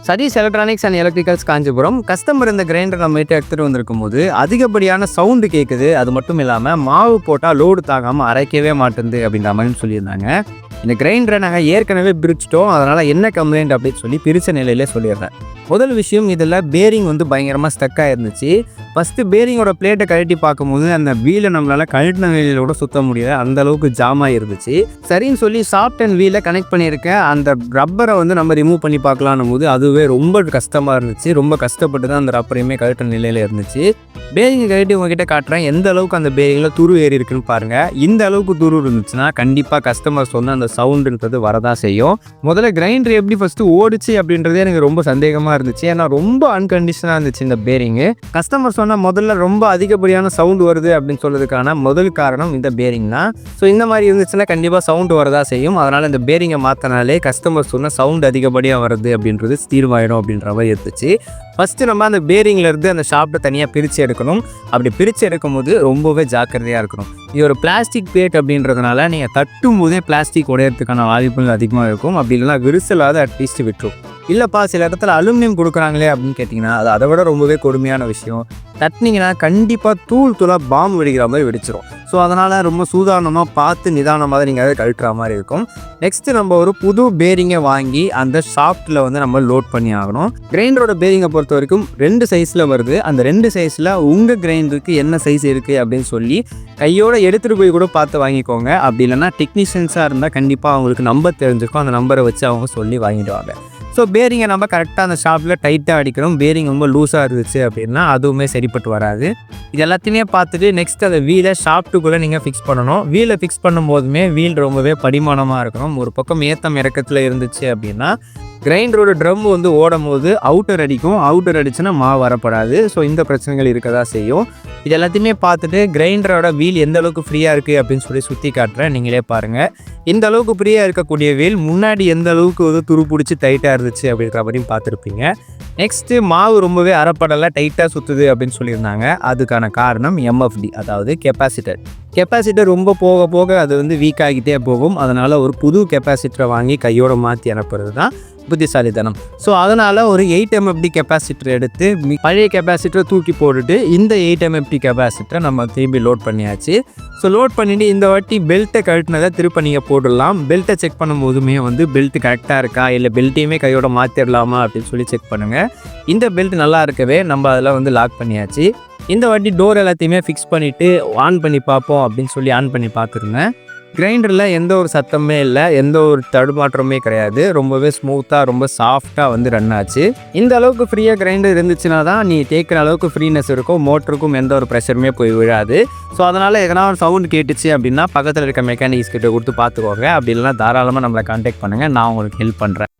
Satish electronics and electricals Kanchipuram. Customer இந்த grinder நம்மகிட்ட எடுத்துகிட்டு வந்திருக்கும் போது அதிகப்படியான சவுண்டு கேட்குது. அது மட்டும் இல்லாமல் மாவு போட்டால் லோடு தாங்காமல் அரைக்கவே மாட்டேங்குது அப்படின்ற மாதிரி சொல்லியிருந்தாங்க. இந்த கிரைண்டரை நாங்கள் ஏற்கனவே பிரிச்சிட்டோம், அதனால் என்ன கம்ப்ளைண்ட் அப்படின்னு சொல்லி பிரித்த நிலையிலே சொல்லிடுறேன். முதல் விஷயம், இதில் பேரிங் வந்து பயங்கரமாக ஸ்டக்காக இருந்துச்சு. ஃபஸ்ட்டு பேரிங்கோட பிளேட்டை கழட்டி பார்க்கும்போது அந்த வீலை நம்மளால் கழட்டின வீலில் கூட சுற்ற முடியல, அந்த அளவுக்கு ஜாமாக இருந்துச்சு. சரின்னு சொல்லி சாஃப்ட் அண்ட் வீலை கனெக்ட் பண்ணியிருக்கேன். அந்த ரப்பரை வந்து நம்ம ரிமூவ் பண்ணி பார்க்கலான்னும் போது அதுவே ரொம்ப கஷ்டமாக இருந்துச்சு. ரொம்ப கஷ்டப்பட்டு தான் அந்த ரப்பரையுமே கழட்டின நிலையில் இருந்துச்சு. பேரிங்கை கழட்டி உங்ககிட்ட காட்டுறேன் எந்த அளவுக்கு அந்த பேரிங்கில் துரு ஏறி இருக்குன்னு பாருங்கள். இந்த அளவுக்கு துரு இருந்துச்சுன்னா கண்டிப்பாக கஸ்டமர் சொன்ன அந்த சவுண்டுன்றது வரதான் செய்யும். முதல்ல கிரைண்டர் எப்படி ஃபஸ்ட்டு ஓடிச்சு அப்படின்றதே எனக்கு ரொம்ப சந்தேகமாக இருந்துச்சு. ஏன்னா ரொம்ப அன்கண்டிஷனாக இருந்துச்சு இந்த பேரிங்கு. கஸ்டமர் சொன்னால் முதல்ல ரொம்ப அதிகப்படியான சவுண்டு வருது அப்படின்னு சொல்றதுக்கான முதல் காரணம் இந்த பேரிங் தான். ஸோ இந்த மாதிரி இருந்துச்சுன்னா கண்டிப்பாக சவுண்டு வரதா செய்யும். அதனால் இந்த பேரிங்கை மாற்றினாலே கஸ்டமர் சொன்ன சவுண்டு அதிகப்படியாக வருது அப்படின்றது தீர்வாயிடும் அப்படின்ற மாதிரி இருந்துச்சு. ஃபஸ்ட்டு நம்ம அந்த பேரிங்லேருந்து அந்த ஷாப்ட்டை தனியாக பிரித்து எடுக்கணும். அப்படி பிரித்து எடுக்கும் போது ரொம்பவே ஜாக்கிரதையாக இருக்கணும். இது ஒரு பிளாஸ்டிக் பிளேட் அப்படின்றதுனால நீங்கள் தட்டும் போதே பிளாஸ்டிக் உடையறதுக்கான வாய்ப்புகள் அதிகமாக இருக்கும். அப்படி இல்லைனா விரிசலாவது அட்லீஸ்ட் விட்டுரும். இல்லைப்பா சில இடத்துல அலுமினியம் கொடுக்குறாங்களே அப்படின்னு கேட்டிங்கன்னா அது அதை விட ரொம்பவே கொடுமையான விஷயம். தட்டினீங்கன்னா கண்டிப்பாக தூளாக பாம்பு வெடிக்கிற மாதிரி வெடிச்சிடும். ஸோ அதனால் ரொம்ப சூதானமாக பார்த்து நிதானமாக நீங்கள் அதை கழட்டுற மாதிரி இருக்கும். நெக்ஸ்ட்டு நம்ம ஒரு புது பேரிங்கை வாங்கி அந்த ஷாஃப்ட்டில் வந்து நம்ம லோட் பண்ணி ஆகணும். கிரைண்டரோட பேரிங்கை பொறுத்த வரைக்கும் 2 சைஸில் வருது. அந்த 2 சைஸில் உங்கள் கிரைண்டருக்கு என்ன சைஸ் இருக்குது அப்படின்னு சொல்லி கையோடு எடுத்துகிட்டு போய் கூட பார்த்து வாங்கிக்கோங்க. அப்படி இல்லைனா டெக்னீஷியன்ஸாக இருந்தால் கண்டிப்பாக அவங்களுக்கு நம்பர் தெரிஞ்சிருக்கும். அந்த நம்பரை வச்சு அவங்க சொல்லி வாங்கிடுவாங்க. ஸோ பேரிங்கை நம்ம கரெக்டாக அந்த ஷாப்பில் டைட்டாக அடிக்கிறோம். பேரிங் ரொம்ப லூஸாக இருந்துச்சு அப்படின்னா அதுவுமே சரிப்பட்டு வராது. இது எல்லாத்தையுமே பார்த்துட்டு நெக்ஸ்ட் அந்த வீலை ஷாஃப்ட்டுக்குள்ளே நீங்கள் ஃபிக்ஸ் பண்ணணும். வீலை ஃபிக்ஸ் பண்ணும் போதுமே வீல் ரொம்பவே படிமானமாக இருக்கணும். ஒரு பக்கம் ஏத்தம் இறக்கத்தில் இருந்துச்சு அப்படின்னா கிரைண்டரோட ட்ரம் வந்து ஓடும் போது அவுட்டர் அடிக்கும். அவுட்டர் அடிச்சுன்னா மாவு வரப்படாது. ஸோ இந்த பிரச்சனைகள் இருக்க தான் செய்யும். இது எல்லாத்தையுமே பார்த்துட்டு கிரைண்டரோட வீல் எந்த அளவுக்கு ஃப்ரீயாக இருக்குது அப்படின்னு சொல்லி சுற்றி காட்டுறேன், நீங்களே பாருங்கள். இந்த அளவுக்கு ஃப்ரீயாக இருக்கக்கூடிய வீல் முன்னாடி எந்த அளவுக்கு வந்து துரு பிடிச்சி டைட்டாக இருந்துச்சு அப்படின்ற மாதிரியும் பார்த்துருப்பீங்க. நெக்ஸ்ட்டு மாவு ரொம்பவே அரைப்படலை டைட்டாக சுற்றுது அப்படின்னு சொல்லியிருந்தாங்க. அதுக்கான காரணம் எம்எஃப்டி, அதாவது கெப்பாசிட்டர் ரொம்ப போக போக அது வந்து வீக் ஆகிட்டே போகும். அதனால் ஒரு புது கெப்பாசிட்டரை வாங்கி கையோடு மாற்றி அனுப்புறது தான் புத்திசாலித்தனம். ஸோ அதனால் ஒரு 8 MFD கெப்பாசிட்டர் எடுத்து பழைய கெப்பாசிட்டரை தூக்கி போட்டுட்டு இந்த 8 MFD கெப்பாசிட்டரை நம்ம திரும்பி லோட் பண்ணியாச்சு. ஸோ லோட் பண்ணிவிட்டு இந்த வாட்டி பெல்ட்டை கழட்டினதை திருப்ப நீங்கள் போட்டுடலாம். பெல்ட்டை செக் பண்ணும் போதுமே வந்து பெல்ட் கரெக்டாக இருக்கா இல்லை பெல்ட்டையுமே கையோட மாற்றிடலாமா அப்படின்னு சொல்லி செக் பண்ணுங்கள். இந்த பெல்ட் நல்லா இருக்கவே நம்ம அதில் வந்து லாக் பண்ணியாச்சு. இந்த வாட்டி டோர் எல்லாத்தையுமே ஃபிக்ஸ் பண்ணிவிட்டு ஆன் பண்ணி பார்ப்போம் அப்படின்னு சொல்லி ஆன் பண்ணி பார்த்துருங்க. கிரைண்டரில் எந்த ஒரு சத்தமே இல்லை, எந்த ஒரு தடுமாற்றமே கிடையாது. ரொம்பவே ஸ்மூத்தாக ரொம்ப சாஃப்டாக வந்து ரன் ஆச்சு. இந்த அளவுக்கு ஃப்ரீயாக கிரைண்டர் இருந்துச்சுன்னா தான் நீ கேட்குற அளவுக்கு ஃப்ரீனஸ் இருக்கும். மோட்டருக்கும் எந்த ஒரு ப்ரெஷருமே போய் விழாது. ஸோ அதனால் எதனா ஒரு சவுண்ட் கேட்டுச்சு அப்படின்னா பக்கத்தில் இருக்க மெக்கானிக்ஸ் கிட்ட கொடுத்து பார்த்துக்கோங்க. அப்படி இல்லைனா தாராளமாக நம்மளை கான்டாக்ட் பண்ணுங்கள், நான் உங்களுக்கு ஹெல்ப் பண்ணுறேன்.